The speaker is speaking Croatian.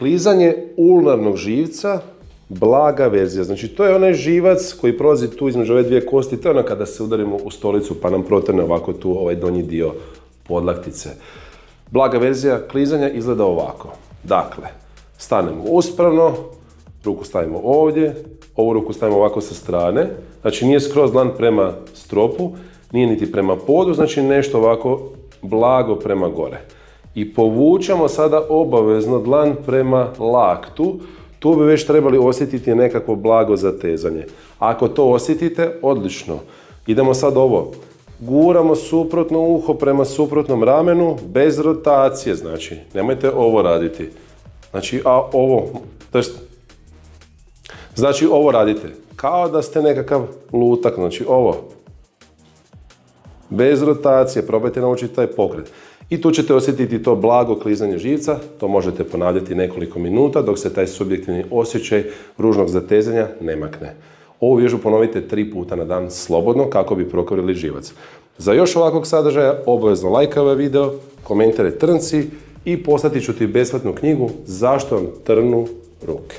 Klizanje ulnarnog živca, blaga verzija. Znači, to je onaj živac koji prolazi tu između ove dvije kosti. To je ono kada se udarimo u stolicu pa nam protrne ovako tu ovaj donji dio podlaktice. Blaga verzija klizanja izgleda ovako. Dakle, stanemo uspravno, ruku stavimo ovdje, ovu ruku stavimo ovako sa strane. Znači, nije skroz dlan prema stropu, nije niti prema podu, znači nešto ovako blago prema gore. I povučemo sada obavezno dlan prema laktu. Tu bi već trebali osjetiti nekakvo blago zatezanje. Ako to osjetite, odlično. Idemo sad ovo. Guramo suprotno uho prema suprotnom ramenu, bez rotacije, znači, nemojte ovo raditi. Znači, ovo radite. Kao da ste nekakav lutak, znači ovo. Bez rotacije, probajte naučiti taj pokret. I tu ćete osjetiti to blago klizanje živca, to možete ponavljati nekoliko minuta dok se taj subjektivni osjećaj ružnog zatezanja ne makne. Ovu vježbu ponovite 3 puta na dan slobodno kako bi prokorili živac. Za još ovakvog sadržaja obavezno lajkaj ovaj video, komentiraj trnci i poslati ću ti besplatnu knjigu Zašto vam trnu ruke.